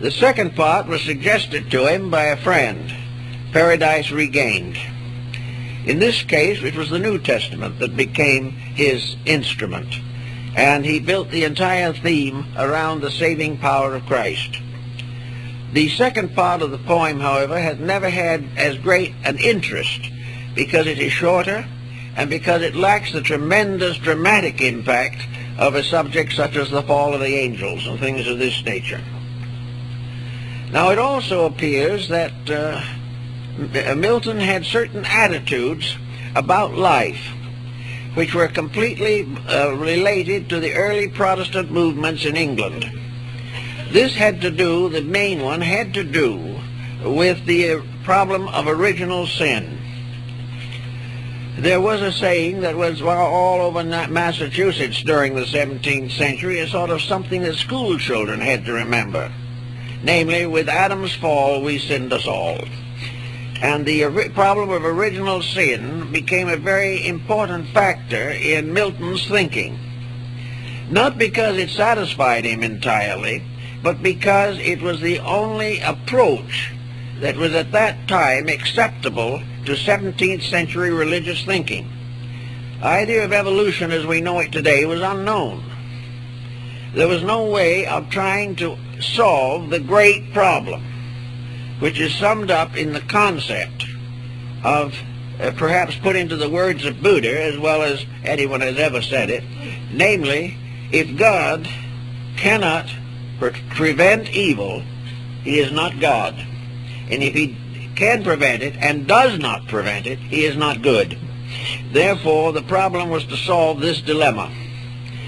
The second part was suggested to him by a friend, Paradise Regained. In this case, it was the New Testament that became his instrument, and he built the entire theme around the saving power of Christ. The second part of the poem, however, has never had as great an interest because it is shorter and because it lacks the tremendous dramatic impact of a subject such as the fall of the angels and things of this nature. Now, it also appears that Milton had certain attitudes about life which were completely related to the early Protestant movements in England. This had to do, the main one had to do with the problem of original sin. There was a saying that was all over Massachusetts during the 17th century, a sort of something that school children had to remember. Namely, with Adam's fall, we sinned us all. And the problem of original sin became a very important factor in Milton's thinking. Not because it satisfied him entirely, but because it was the only approach that was at that time acceptable to 17th century religious thinking. The idea of evolution as we know it today was unknown. There was no way of trying to solve the great problem, which is summed up in the concept of, perhaps put into the words of Buddha as well as anyone has ever said it, namely, if God cannot prevent evil, he is not God. And if he can prevent it and does not prevent it, he is not good. Therefore, the problem was to solve this dilemma.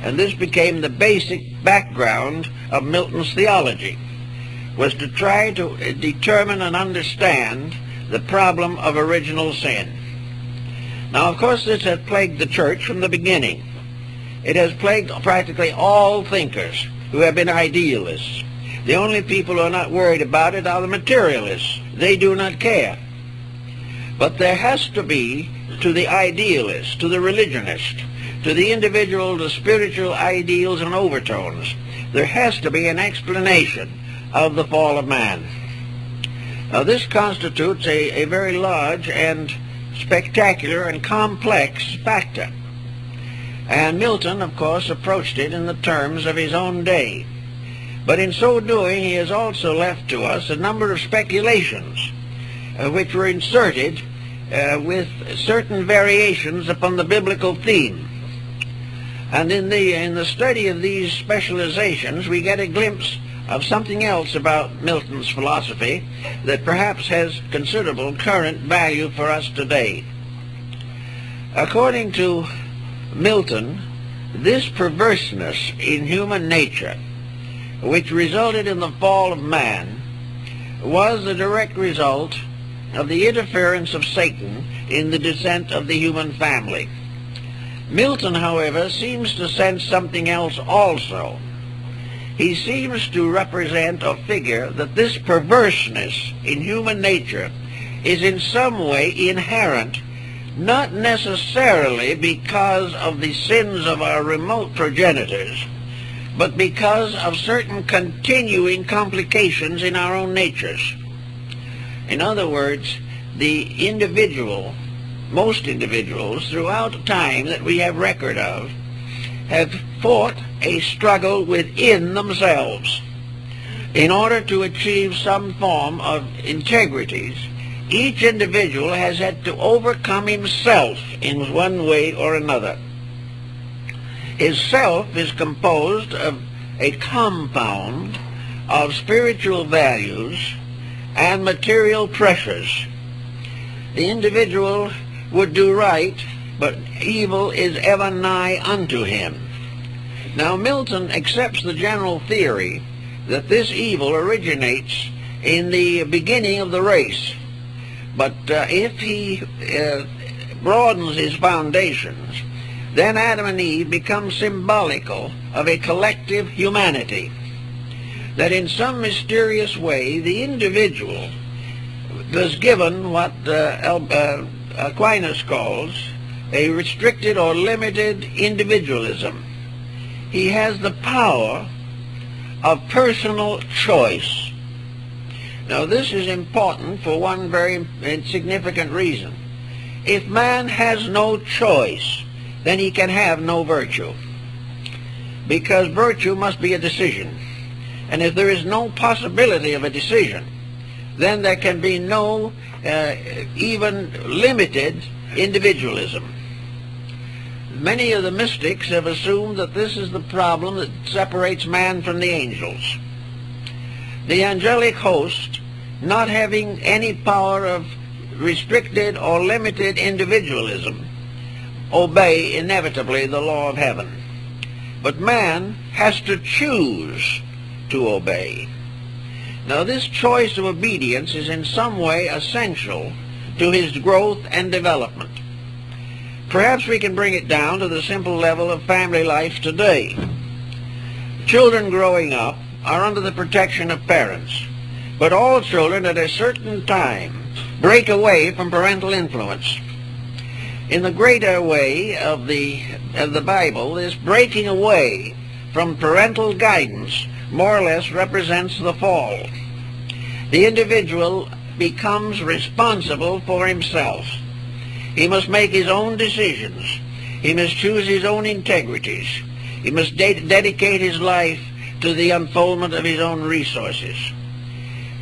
And this became the basic background of Milton's theology, was to try to determine and understand the problem of original sin. Now, of course, this has plagued the church from the beginning. It has plagued practically all thinkers who have been idealists. The only people who are not worried about it are the materialists. They do not care. But there has to be, to the idealist, to the religionist, to the individual, the spiritual ideals and overtones, there has to be an explanation of the fall of man. Now, this constitutes a very large and spectacular and complex factor. And Milton, of course, approached it in the terms of his own day. But in so doing, he has also left to us a number of speculations which were inserted with certain variations upon the biblical theme. And in the study of these specializations, we get a glimpse of something else about Milton's philosophy that perhaps has considerable current value for us today. According to Milton, this perverseness in human nature, which resulted in the fall of man, was the direct result of the interference of Satan in the descent of the human family. Milton, however, seems to sense something else also. He seems to represent or figure that this perverseness in human nature is in some way inherent, not necessarily because of the sins of our remote progenitors, but because of certain continuing complications in our own natures. In other words, the individual, most individuals throughout time that we have record of, have fought a struggle within themselves in order to achieve some form of integrities. Each individual has had to overcome himself in one way or another. His self is composed of a compound of spiritual values and material pressures. The individual would do right, but evil is ever nigh unto him. Now, Milton accepts the general theory that this evil originates in the beginning of the race. But if he broadens his foundations, then Adam and Eve become symbolical of a collective humanity. That in some mysterious way, the individual was given what Aquinas calls a restricted or limited individualism. He has the power of personal choice. Now this is important for one very significant reason. If man has no choice, then he can have no virtue, because virtue must be a decision. And if there is no possibility of a decision, then there can be no even limited individualism. Many of the mystics have assumed that this is the problem that separates man from the angels. The angelic host, not having any power of restricted or limited individualism, obey inevitably the law of heaven. But man has to choose to obey. Now this choice of obedience is in some way essential to his growth and development. Perhaps we can bring it down to the simple level of family life today. Children growing up are under the protection of parents, but all children at a certain time break away from parental influence. In the greater way of the Bible, this breaking away from parental guidance more or less represents the fall. The individual becomes responsible for himself. He must make his own decisions. He must choose his own integrities. He must dedicate his life to the unfoldment of his own resources.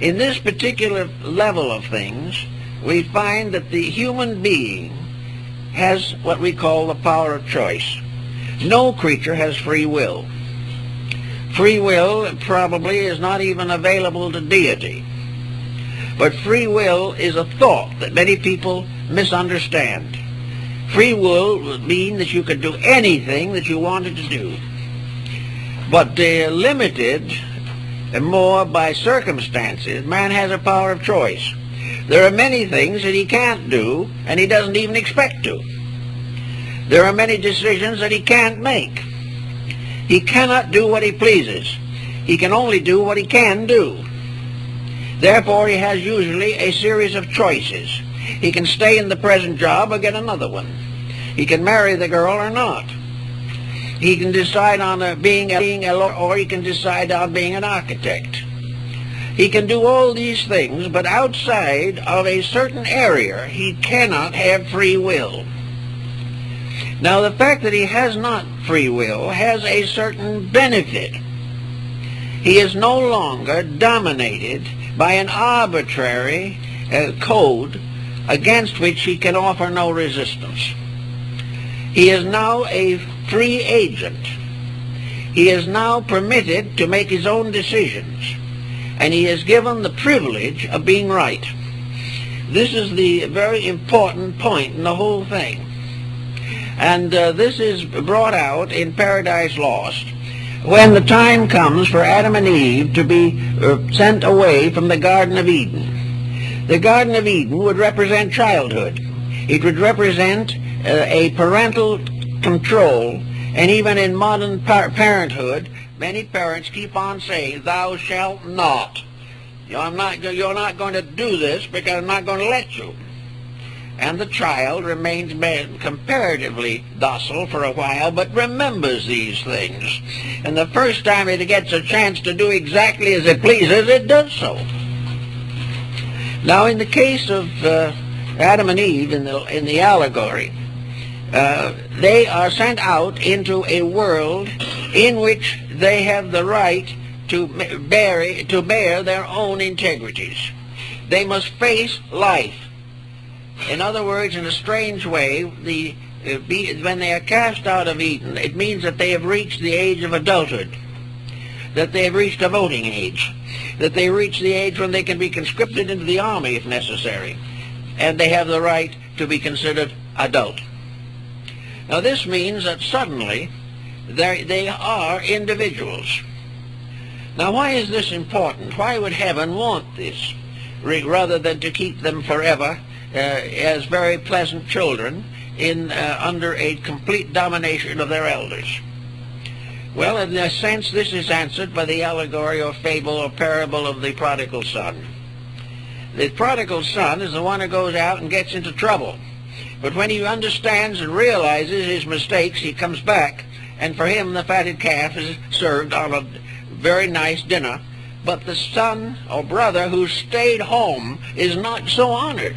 In this particular level of things, we find that the human being has what we call the power of choice. No creature has free will. Free will probably is not even available to deity. But free will is a thought that many people misunderstand. Free will would mean that you could do anything that you wanted to do. But limited more by circumstances, man has a power of choice. There are many things that he can't do, and he doesn't even expect to. There are many decisions that he can't make. He cannot do what he pleases. He can only do what he can do. Therefore, he has usually a series of choices. He can stay in the present job or get another one. He can marry the girl or not. He can decide on being a lawyer, or he can decide on being an architect. He can do all these things, but outside of a certain area, he cannot have free will. Now, the fact that he has not free will has a certain benefit. He is no longer dominated by an arbitrary code against which he can offer no resistance. He is now a free agent. He is now permitted to make his own decisions, and he is given the privilege of being right. This is the very important point in the whole thing. And this is brought out in Paradise Lost, when the time comes for Adam and Eve to be sent away from the Garden of Eden. The Garden of Eden would represent childhood. It would represent a parental control, and even in modern parenthood, many parents keep on saying, "Thou shalt not." You're not going to do this because I'm not going to let you. And the child remains comparatively docile for a while, but remembers these things. And the first time it gets a chance to do exactly as it pleases, it does so. Now, in the case of Adam and Eve in the allegory, they are sent out into a world in which they have the right to bear their own integrities. They must face life. In other words, in a strange way, when they are cast out of Eden, it means that they have reached the age of adulthood, that they have reached a voting age, that they reach the age when they can be conscripted into the army if necessary, and they have the right to be considered adult. Now this means that suddenly they are individuals. Now why is this important? Why would heaven want this, rather than to keep them forever as very pleasant children under a complete domination of their elders? Well, in a sense, this is answered by the allegory or fable or parable of the prodigal son. The prodigal son is the one who goes out and gets into trouble. But when he understands and realizes his mistakes, he comes back, and for him the fatted calf is served on a very nice dinner but the son or brother who stayed home is not so honored.